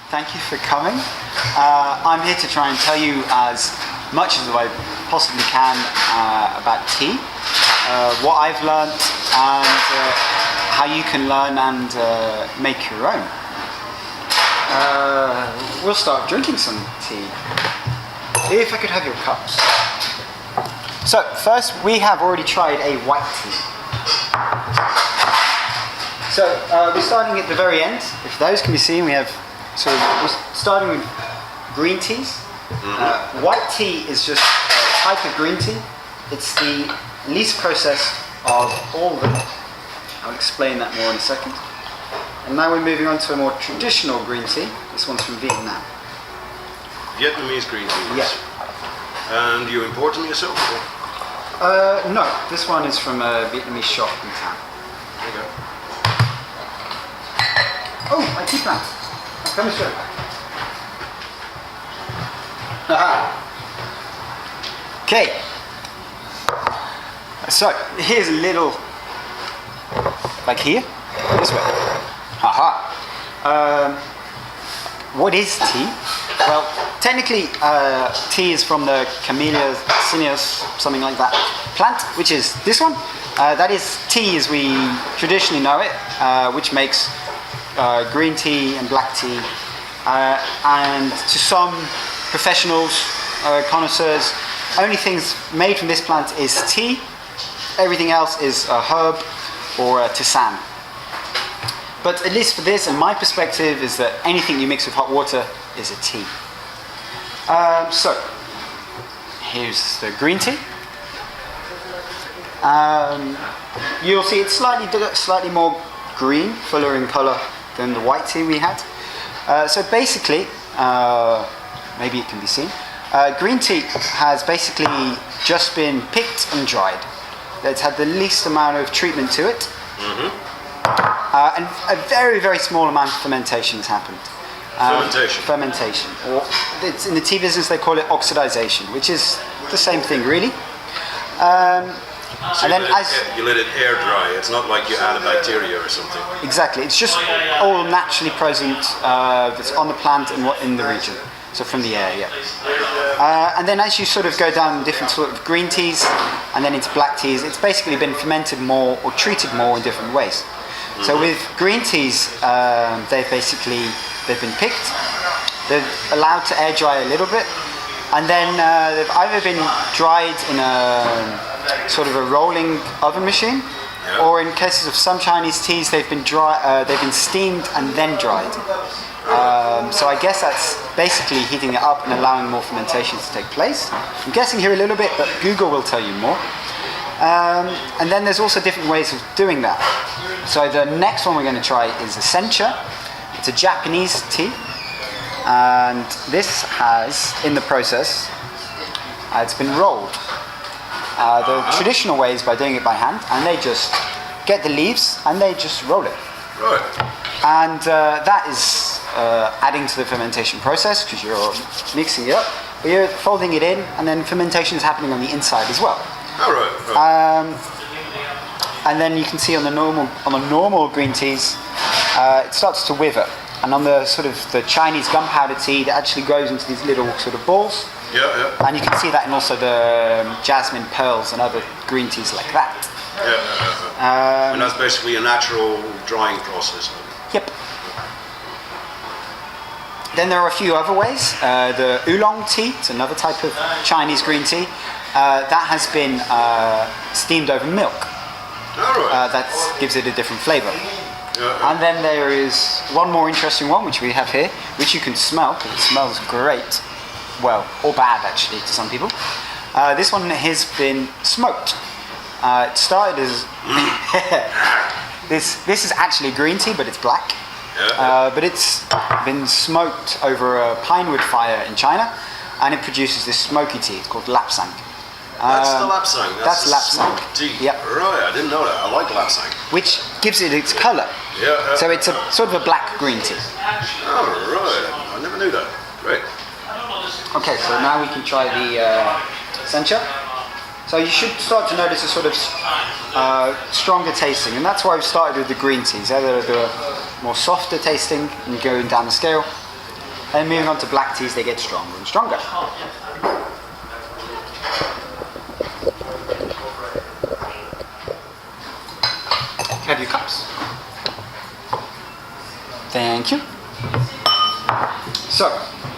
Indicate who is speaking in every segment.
Speaker 1: Thank you for coming. I'm here to try and tell you as much as I possibly can about tea, what I've learnt, and how you can learn and make your own. We'll start drinking some tea. If I could have your cups. So first, we have already tried a white tea. So we're starting at the very end. If those can be seen, we're starting with green teas. White tea is just a type of green tea. It's the least processed of all of them. I'll explain that more in a second. And now we're moving on to a more traditional green tea. This one's from Vietnam.
Speaker 2: Vietnamese green tea?
Speaker 1: Yeah.
Speaker 2: And you import them yourself?
Speaker 1: No, this one is from a Vietnamese shop in town.
Speaker 2: Okay.
Speaker 1: Oh, my tea plant. Come and show. Okay. So, here's a little, like here, this way. What is tea? Well, technically, tea is from the Camellia cineus, something like that, plant, which is this one. That is tea as we traditionally know it, which makes green tea and black tea. And to some professionals, connoisseurs, only things made from this plant is tea. Everything else is a herb or a tisane. But at least for this, and my perspective, is that anything you mix with hot water is a tea. So, here's the green tea. You'll see it's slightly more green, fuller in colour than the white tea we had. So basically, maybe it can be seen, green tea has basically just been picked and dried. It's had the least amount of treatment to it. And a very, very small amount of fermentation has happened. Fermentation. Or in the tea business they call it oxidization, which is the same thing really.
Speaker 2: So you let it air dry. It's not like you add a bacteria or something.
Speaker 1: Exactly. It's just all naturally present that's on the plant and in the region. So from the air, yeah. And then as you sort of go down different sort of green teas and then into black teas, it's basically been fermented more or treated more in different ways. So with green teas, they've been picked, they're allowed to air dry a little bit, and then they've either been dried in a sort of a rolling oven machine, or in cases of some Chinese teas, they've been steamed and then dried. So I guess that's basically heating it up and allowing more fermentation to take place. I'm guessing here a little bit, but Google will tell you more. And then there's also different ways of doing that. So the next one we're going to try is a sencha. It's a Japanese tea, and this has, in the process, it's been rolled. The traditional way is by doing it by hand, and they just get the leaves and they just roll it.
Speaker 2: Right.
Speaker 1: And that is adding to the fermentation process because you're mixing it up, but you're folding it in, and then fermentation is happening on the inside as well.
Speaker 2: All right.
Speaker 1: And then you can see on the normal green teas, it starts to wither. And on the sort of the Chinese gunpowder tea, that actually grows into these little sort of balls.
Speaker 2: Yeah.
Speaker 1: And you can see that in also the jasmine pearls and other green teas like that.
Speaker 2: Yeah. And that's basically a natural drying process.
Speaker 1: Yep. Then there are a few other ways. The oolong tea, it's another type of Chinese green tea. That has been steamed over milk. That gives it a different flavour. And then there is one more interesting one, which we have here, which you can smell, because it smells great. Well, or bad actually to some people. This one has been smoked. It started as... This is actually green tea, but it's black. But it's been smoked over a pine wood fire in China, and it produces this smoky tea. It's called lapsang.
Speaker 2: That's the lapsang.
Speaker 1: That's lapsang.
Speaker 2: Tea.
Speaker 1: Yep.
Speaker 2: Right, I didn't know that. I like lapsang.
Speaker 1: Which gives it its colour.
Speaker 2: Yeah.
Speaker 1: So it's a sort of a black green tea.
Speaker 2: Oh, right. I never knew that. Great.
Speaker 1: Okay, so now we can try the sencha. So you should start to notice a sort of stronger tasting, and that's why we've started with the green teas. They're the more softer tasting and going down the scale. And moving on to black teas, they get stronger and stronger. Have your cups. Thank you. So,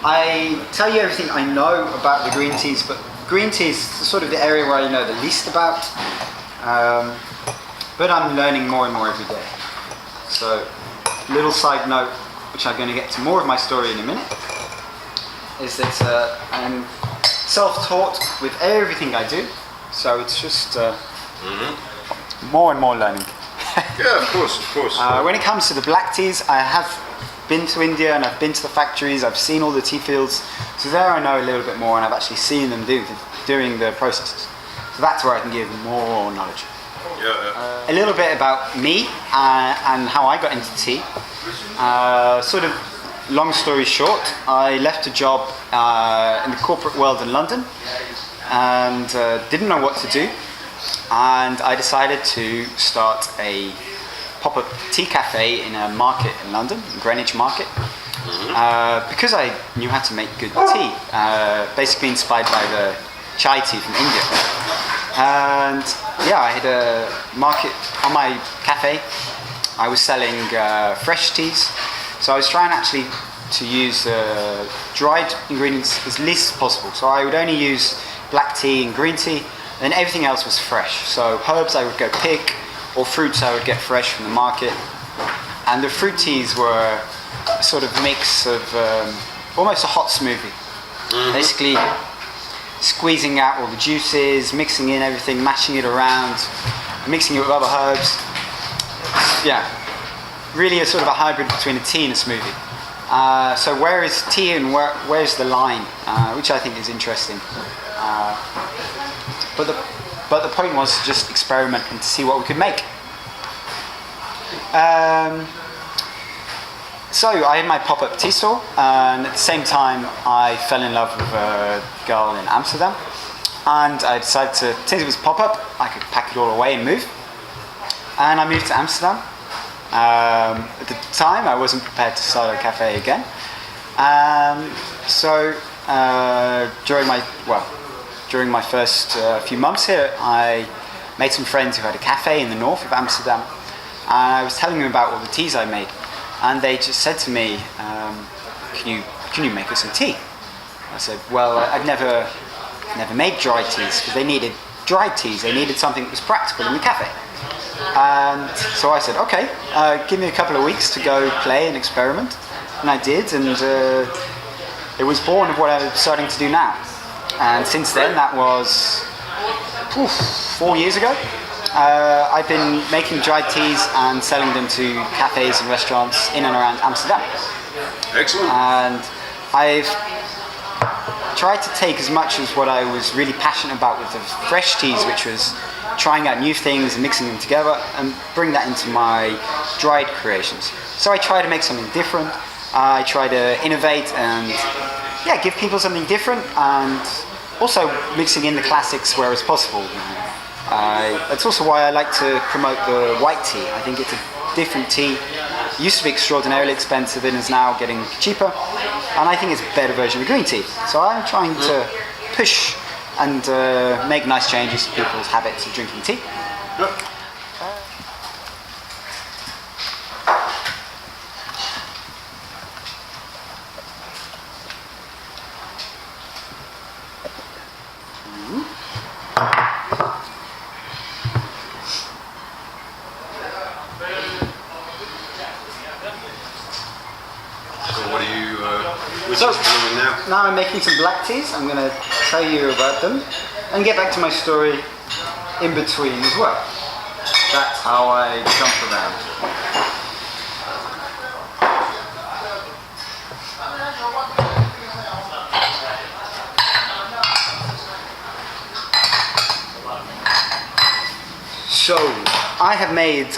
Speaker 1: I tell you everything I know about the green teas, but green tea is sort of the area where I know the least about. But I'm learning more and more every day. So, little side note, which I'm going to get to more of my story in a minute, is that I'm self-taught with everything I do. So it's just more and more learning.
Speaker 2: Yeah, of course.
Speaker 1: When it comes to the black teas, I have been to India and I've been to the factories, I've seen all the tea fields, so there I know a little bit more and I've actually seen them doing the processes. So that's where I can give more knowledge.
Speaker 2: Yeah.
Speaker 1: A little bit about me and how I got into tea. Sort of long story short, I left a job in the corporate world in London and didn't know what to do. And I decided to start a pop-up tea cafe in a market in London, Greenwich Market, because I knew how to make good tea, basically inspired by the chai tea from India. And yeah, I had a market on my cafe. I was selling fresh teas, so I was trying actually to use dried ingredients as least as possible. So I would only use black tea and green tea, and everything else was fresh. So herbs I would go pick, or fruits I would get fresh from the market. And the fruit teas were a sort of mix of almost a hot smoothie. Basically squeezing out all the juices, mixing in everything, mashing it around, mixing it with other herbs. Yeah, really a sort of a hybrid between a tea and a smoothie. So where is tea and where's the line, which I think is interesting. But the point was to just experiment and to see what we could make. So I had my pop-up tea store, and at the same time I fell in love with a girl in Amsterdam, and I decided to, since it was pop-up, I could pack it all away and move. And I moved to Amsterdam. At the time I wasn't prepared to start a cafe again. So during my first few months here, I made some friends who had a cafe in the north of Amsterdam, and I was telling them about all the teas I made, and they just said to me, can you make us some tea? I said, well, I've never made dry teas, because they needed dried teas, they needed something that was practical in the cafe. And so I said, okay, give me a couple of weeks to go play and experiment, and I did, and it was born of what I'm starting to do now. And since then, that was 4 years ago, I've been making dried teas and selling them to cafes and restaurants in and around Amsterdam.
Speaker 2: Excellent.
Speaker 1: And I've tried to take as much as what I was really passionate about with the fresh teas, which was trying out new things and mixing them together, and bring that into my dried creations. So I try to make something different. I try to innovate and give people something different, and also mixing in the classics where it's possible. That's also why I like to promote the white tea. I think it's a different tea. It used to be extraordinarily expensive and is now getting cheaper, and I think it's a better version of green tea. So I'm trying to push and make nice changes to people's habits of drinking tea.
Speaker 2: Yep.
Speaker 1: Now I'm making some black teas. I'm going to tell you about them and get back to my story in between as well. That's how I jump around. So I have made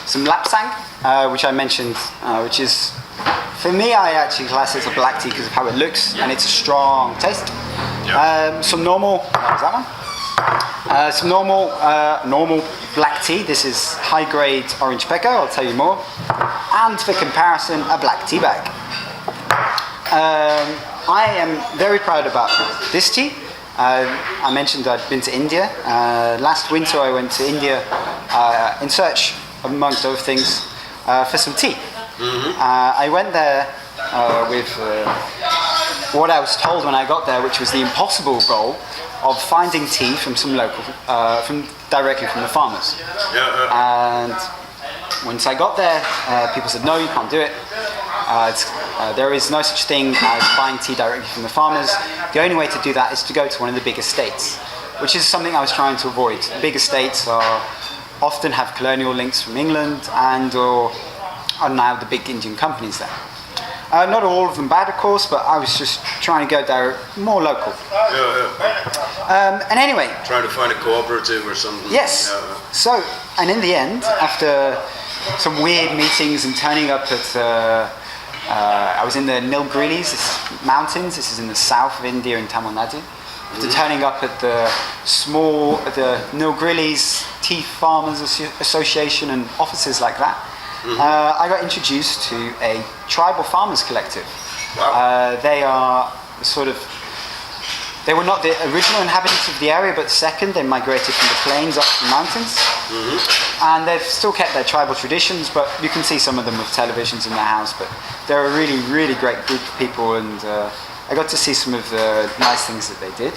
Speaker 1: some lapsang, which I mentioned, which is, for me, I actually class it as a black tea because of how it looks, and it's a strong taste.
Speaker 2: Yeah.
Speaker 1: Some normal, what was that one? Some normal black tea. This is high-grade orange pekoe, I'll tell you more. And for comparison, a black tea bag. I am very proud about this tea. I mentioned I'd been to India. Last winter I went to India in search, amongst other things, for some tea. I went there with what I was told when I got there, which was the impossible goal of finding tea from some local, directly from the farmers. And once I got there, people said, no, you can't do it. There is no such thing as buying tea directly from the farmers. The only way to do that is to go to one of the big estates, which is something I was trying to avoid. The big estates often have colonial links from England and or are now the big Indian companies there. Not all of them bad, of course, but I was just trying to go there more local. And anyway.
Speaker 2: Trying to find a cooperative or something.
Speaker 1: Yes. So, and in the end, after some weird meetings and turning up at, I was in the Nilgiris mountains. This is in the south of India in Tamil Nadu. After turning up at the Nilgiris Tea Farmers Association and offices like that, I got introduced to a tribal farmers collective.
Speaker 2: Wow.
Speaker 1: They are they were not the original inhabitants of the area, but second, they migrated from the plains up to the mountains. And they've still kept their tribal traditions, but you can see some of them with televisions in their house. But they're a really, really great group of people, and I got to see some of the nice things that they did.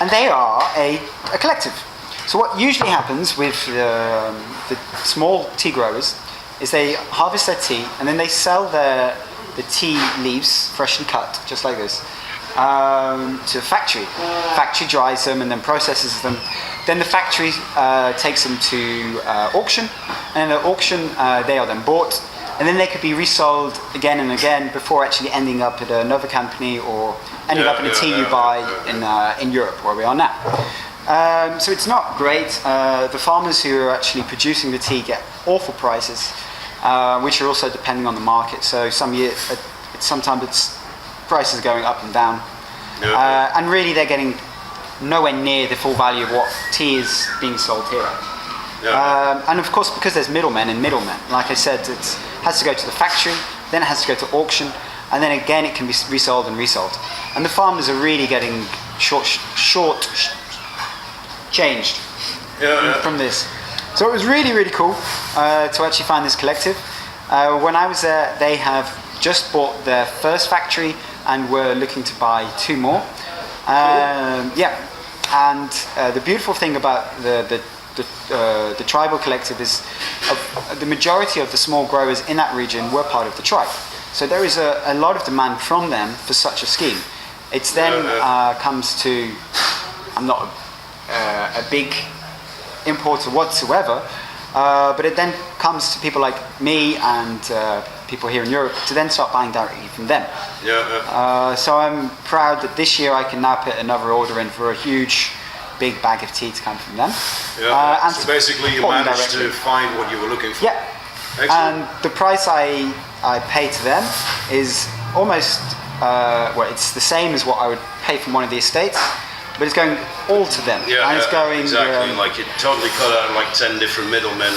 Speaker 1: And they are a collective. So what usually happens with the small tea growers is they harvest their tea and then they sell the tea leaves, freshly cut, just like this, to a factory. Factory dries them and then processes them. Then the factory takes them to auction, and at auction they are then bought, and then they could be resold again and again before actually ending up at another company or ending up in a tea you buy in Europe, where we are now. So it's not great. The farmers who are actually producing the tea get awful prices, which are also depending on the market. So sometimes it's prices going up and down, and really they're getting nowhere near the full value of what tea is being sold here at. And of course, because there's middlemen, like I said, it has to go to the factory, then it has to go to auction, and then again it can be resold and resold. And the farmers are really getting changed from this. So it was really, really cool to actually find this collective. When I was there, they have just bought their first factory and were looking to buy 2 more. And the beautiful thing about the tribal collective is the majority of the small growers in that region were part of the tribe. So there is a lot of demand from them for such a scheme. It's then comes to, I'm not a big importer whatsoever, but it then comes to people like me and people here in Europe to then start buying directly from them. So I'm proud that this year I can now put another order in for a huge big bag of tea to come from them.
Speaker 2: And so basically you managed to find what you were looking for. Excellent.
Speaker 1: And the price I pay to them is almost, it's the same as what I would pay from one of the estates, but it's going all to them. And it's going
Speaker 2: exactly. Like you totally cut out like 10 different middlemen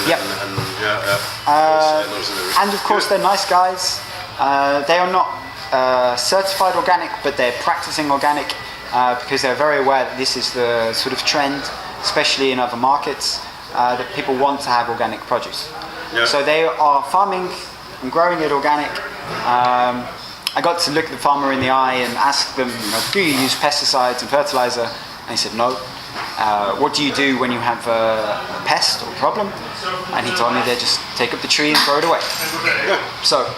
Speaker 1: and of course they're nice guys. They are not certified organic, but they're practicing organic because they're very aware that this is the sort of trend, especially in other markets, that people want to have organic produce. So they are farming and growing it organic. I got to look the farmer in the eye and ask them, do you use pesticides and fertilizer? And he said, no. What do you do when you have a pest or problem? And he told me they just take up the tree and throw it away. So